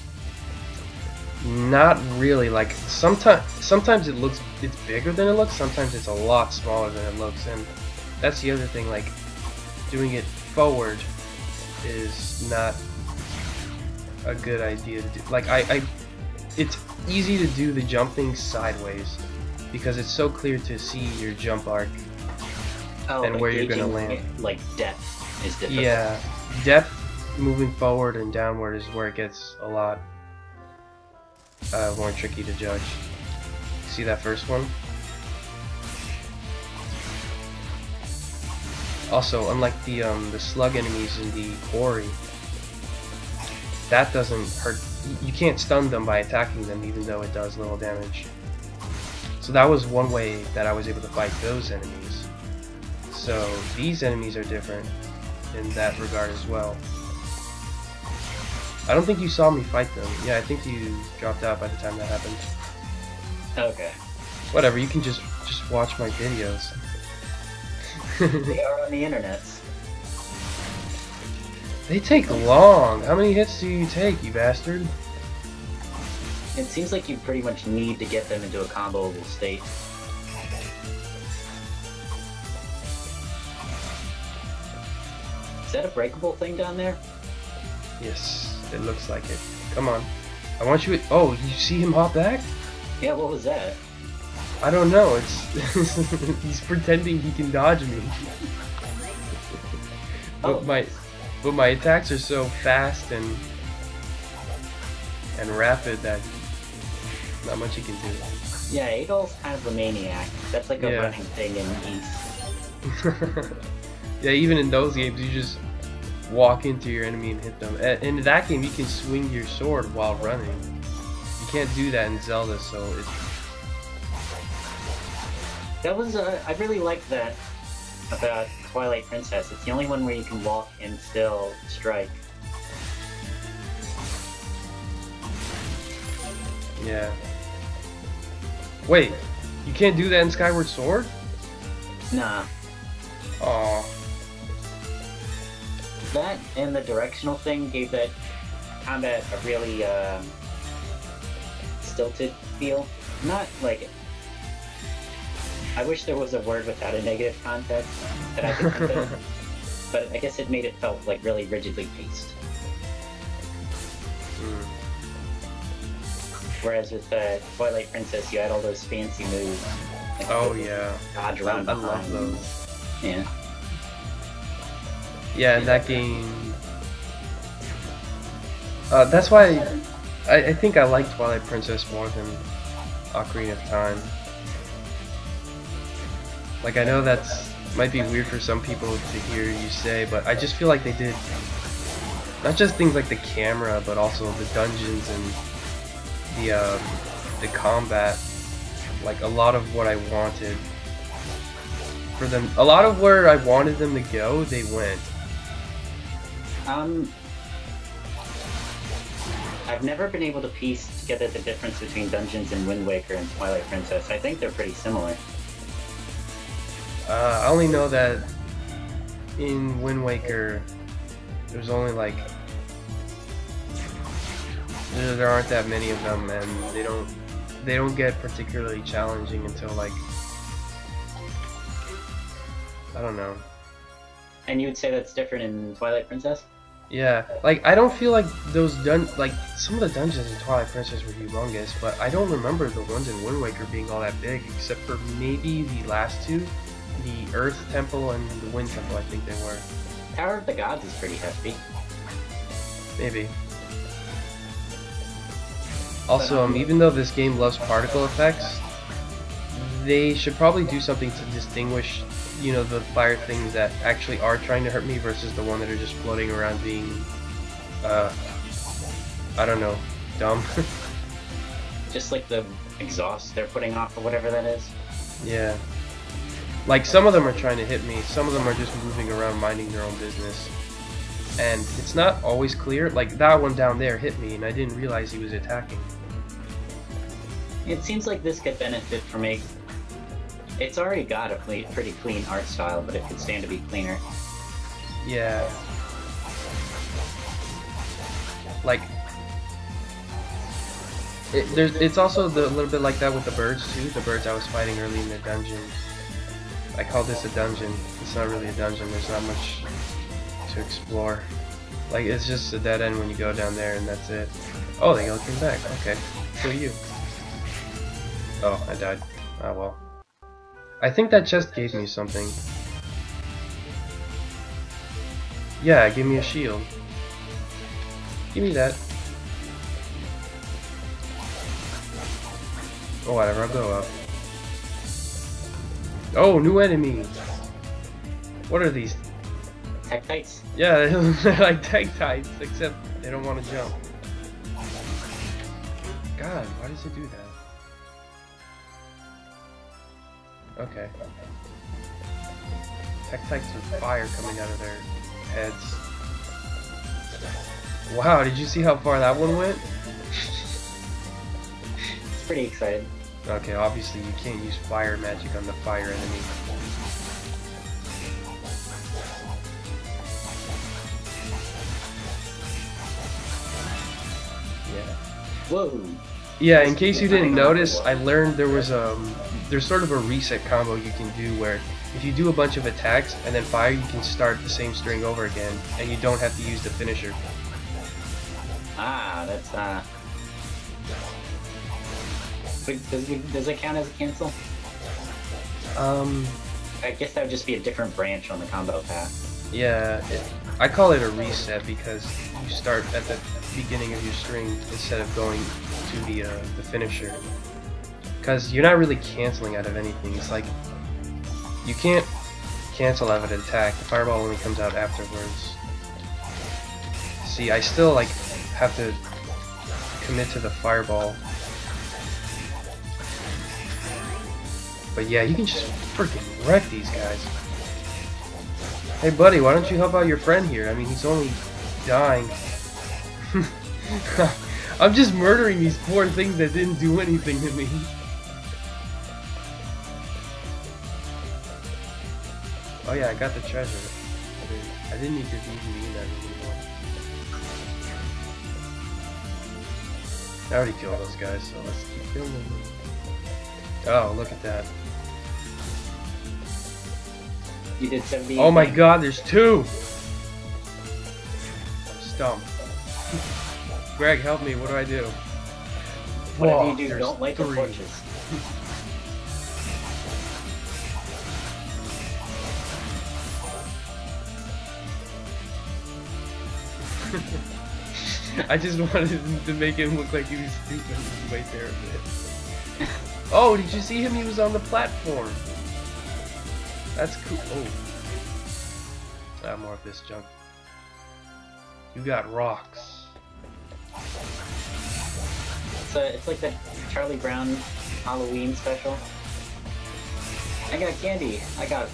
Not really. Like sometimes it's bigger than it looks. Sometimes it's a lot smaller than it looks, and that's the other thing. Like doing it forward is not a good idea to do. Like it's easy to do the jumping sideways because it's so clear to see your jump arc and where you're gonna land. Like depth is difficult. Yeah, depth moving forward and downward is where it gets a lot more tricky to judge. See that first one? Also, unlike the slug enemies in the quarry, that doesn't hurt. You can't stun them by attacking them, even though it does little damage. So that was one way that I was able to fight those enemies. So these enemies are different in that regard as well. I don't think you saw me fight them. Yeah, I think you dropped out by the time that happened. Okay. Whatever, you can just watch my videos. They are on the internet. They take long. How many hits do you take, you bastard? It seems like you pretty much need to get them into a comboable state. Is that a breakable thing down there? Yes, it looks like it. Come on. I want you. Oh, you see him hop back? Yeah, what was that? I don't know. It's he's pretending he can dodge me. Oh, But my attacks are so fast and rapid that not much he can do. yeah, Adolf's kind of a maniac. That's like a Yeah. running thing in East. Yeah, even in those games, you just walk into your enemy and hit them. In that game, you can swing your sword while running. You can't do that in Zelda, so it's... That was, I really liked that about Twilight Princess. It's the only one where you can walk and still strike. Yeah. Wait, you can't do that in Skyward Sword? Nah. Aw. That and the directional thing gave that combat a really, stilted feel. Not like... I wish there was a word without a negative context that I could think of, but I guess it made it felt like really rigidly paced. Whereas with Twilight Princess, you had all those fancy moves. Like Oh yeah. dodge I around love behind. those. Yeah. Yeah, in that game... that's why I think I like Twilight Princess more than Ocarina of Time. Like, I know that's might be weird for some people to hear you say, but I just feel like they did not just things like the camera, but also the dungeons and the combat. Like, a lot of what I wanted for them, a lot of where I wanted them to go, they went. I've never been able to piece together the difference between Dungeons and Wind Waker and Twilight Princess. I think they're pretty similar. I only know that in Wind Waker, there's only like there aren't that many of them, and they don't get particularly challenging until like I don't know. And you would say that's different in Twilight Princess? Yeah, like I don't feel like those like some of the dungeons in Twilight Princess were humongous, but I don't remember the ones in Wind Waker being all that big, except for maybe the last two. The Earth Temple and the Wind Temple, I think they were. Tower of the Gods is pretty hefty. Maybe. Also, even though this game loves particle effects, they should probably do something to distinguish, you know, the fire things that actually are trying to hurt me versus the one that are just floating around being, I don't know, dumb. Just like the exhaust they're putting off or whatever that is. Yeah. Like, some of them are trying to hit me, some of them are just moving around minding their own business. And it's not always clear. Like, that one down there hit me and I didn't realize he was attacking. It seems like this could benefit from a... It's already got a pretty clean art style, but it could stand to be cleaner. Yeah. Like, it's also a little bit like that with the birds too. The birds I was fighting early in the dungeon. I call this a dungeon. It's not really a dungeon. There's not much to explore. Like, it's just a dead end when you go down there and that's it. Oh, they all came back. Okay. So you. Oh, I died. Ah, well. I think that chest gave me something. Yeah, it gave me a shield. Give me that. Oh, whatever, I'll go up. Oh, new enemy! What are these? Tektites? Yeah, they're like Tektites, except they don't want to jump. God, why does it do that? Okay. Tektites with fire coming out of their heads. Wow, did you see how far that one went? It's pretty excited. Okay, obviously you can't use fire magic on the fire enemy. Yeah. Whoa! Yeah, in case you didn't notice, I learned there's sort of a reset combo you can do where if you do a bunch of attacks and then fire, you can start the same string over again, and you don't have to use the finisher. Ah, that's does it count as a cancel? I guess that would just be a different branch on the combo path. Yeah, I call it a reset because you start at the beginning of your string instead of going to the finisher. Because you're not really canceling out of anything. It's like you can't cancel out of an attack. The fireball only comes out afterwards. See, I still like have to commit to the fireball. But yeah, you can just freaking wreck these guys. Hey buddy, why don't you help out your friend here? I mean, he's only dying. I'm just murdering these poor things that didn't do anything to me. Oh yeah, I got the treasure. I didn't need to even be in that anymore. I already killed those guys, so let's keep killing them. Oh, look at that. You did 70. Oh my god, there's two! Stump. Greg, help me, what do I do? Whatever Whoa, you do, there's don't light the three. torches. I just wanted to make him look like he was stupid and wait there a bit. Oh, did you see him? He was on the platform. That's cool. Oh. More of this junk. You got rocks. It's like the Charlie Brown Halloween special. I got candy. I got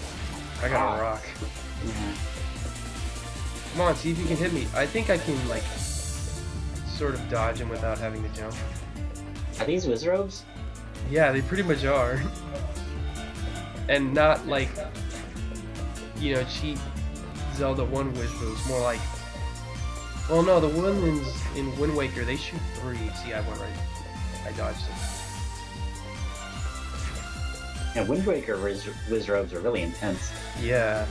a rock. Come on, see if you can hit me. I think I can, like, sort of dodge him without having to jump. Are these Wizrobes? Yeah, they pretty much are. And not like, you know, cheap Zelda 1 Wizrobes. More like, well, no, the ones in Wind Waker, they shoot 3. See, I went right. I dodged it. Yeah, Wind Waker Wizrobes are really intense. Yeah.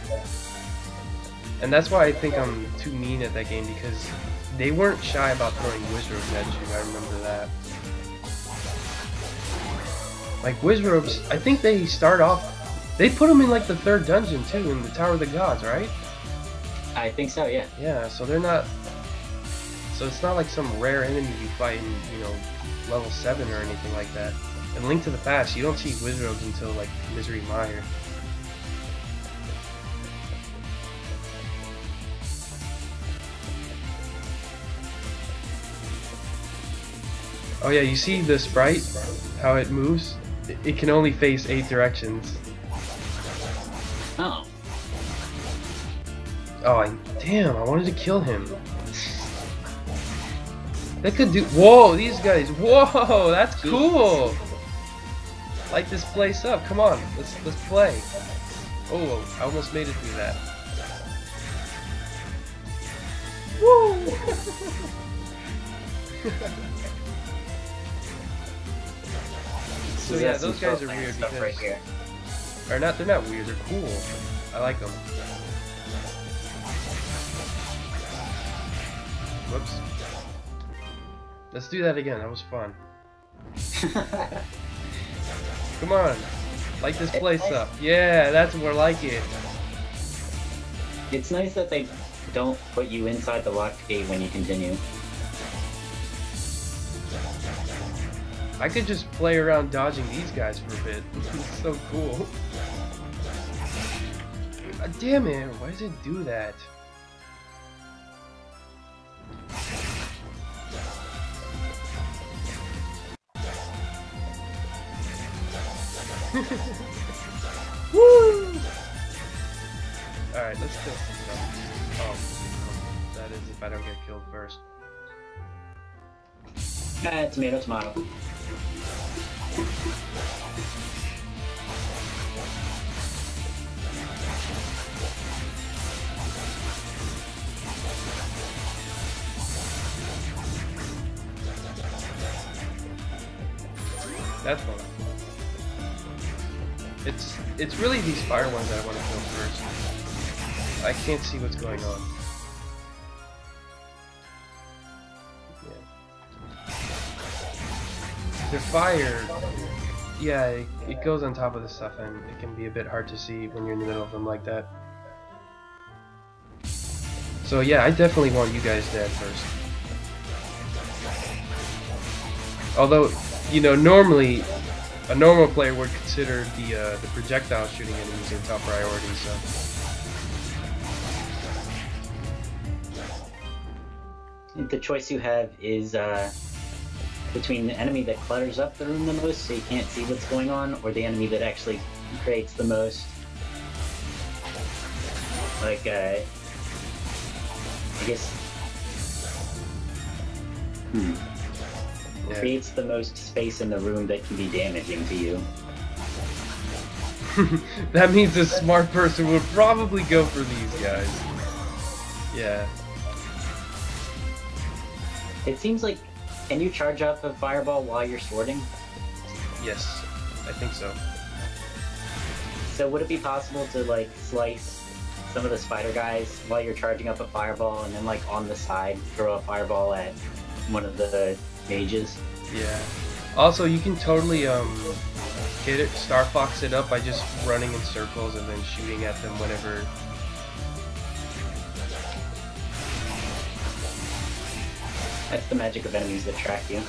And that's why I think I'm too mean at that game, because they weren't shy about throwing Wizrobes at you, I remember that. Like, Wizrobes, I think they start off, they put them in like the 3rd dungeon too, in the Tower of the Gods, right? I think so, yeah. Yeah, so they're not, so it's not like some rare enemy you fight in, you know, level 7 or anything like that. In Link to the Past, you don't see Wizrobes until like Misery Mire. Oh yeah, you see the sprite? How it moves? It can only face 8 directions. Oh. Oh, damn, I wanted to kill him. That could do. Whoa, these guys. Whoa, that's cool. Light this place up. Come on, let's play. Oh, I almost made it through that. Woo! So yeah, those guys are weird because right here. they're not weird. They're cool. I like them. Whoops. Let's do that again. That was fun. Come on, light this place up. Yeah, that's more like it. It's nice that they don't put you inside the locked gate when you continue. I could just play around dodging these guys for a bit. It's so cool. Damn it, why does it do that? Woo! Alright, let's kill some stuff. Oh, that is if I don't get killed first. Tomato, tomato. That's fun. It's really these fire ones that I want to kill first. I can't see what's going on. Yeah. The fire, yeah, it goes on top of the stuff, and it can be a bit hard to see when you're in the middle of them like that. So yeah, I definitely want you guys dead first. Although, you know, normally a normal player would consider the projectile shooting enemies their top priority. So the choice you have is between the enemy that clutters up the room the most, so you can't see what's going on, or the enemy that actually creates the most, like I guess. yeah. Creates the most space in the room that can be damaging to you. That means a smart person would probably go for these guys. Yeah. It seems like, can you charge up a fireball while you're sorting? Yes, I think so. So would it be possible to like slice some of the spider guys while you're charging up a fireball, and then like on the side throw a fireball at one of the mages? Yeah. Also, you can totally get it, Star Fox it up by just running in circles and then shooting at them whenever. That's the magic of enemies that track you.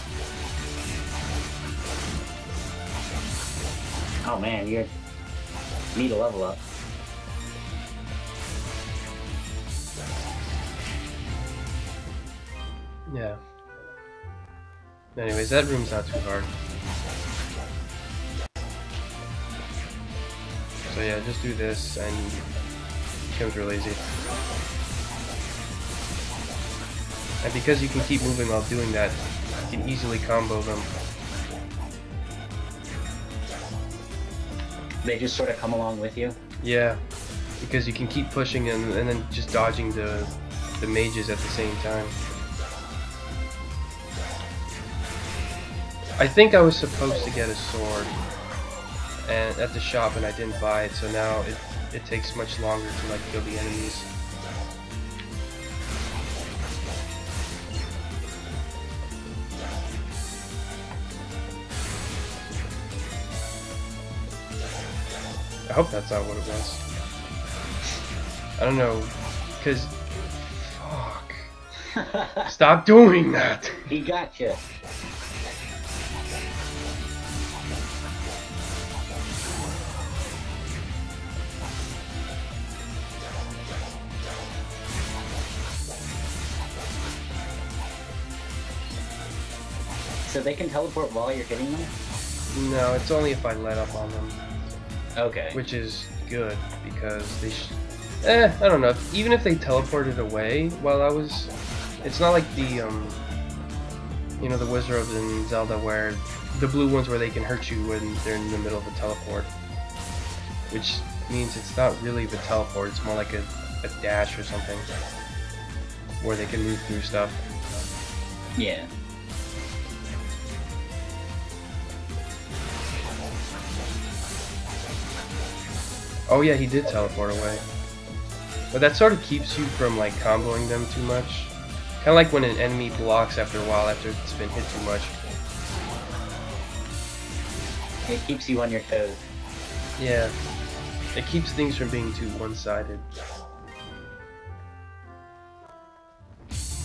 Oh man, you need a level up. Yeah. Anyways, that room's not too hard. So yeah, just do this and it becomes real easy. And because you can keep moving while doing that, you can easily combo them. They just sort of come along with you? Yeah, because you can keep pushing and then just dodging the mages at the same time. I think I was supposed to get a sword and at the shop and I didn't buy it, so now it takes much longer to like kill the enemies. I hope that's not what it was. I don't know, cause fuck. Stop doing that. He got you. So they can teleport while you're hitting them? No, it's only if I let up on them. Okay. Which is good, because they I don't know. Even if they teleported away while I was... It's not like the, you know, the wizards in Zelda where... The blue ones where they can hurt you when they're in the middle of a teleport. Which means it's not really the teleport, it's more like a dash or something. Where they can move through stuff. Yeah. Oh yeah, he did teleport away. But that sort of keeps you from like comboing them too much. Kind of like when an enemy blocks after a while after it's been hit too much. It keeps you on your toes. Yeah. It keeps things from being too one-sided.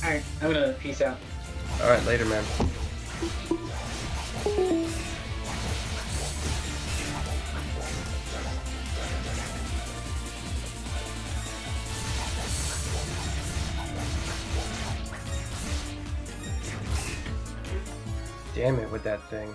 Alright, I'm gonna peace out. Alright, later, man. Damn it with that thing.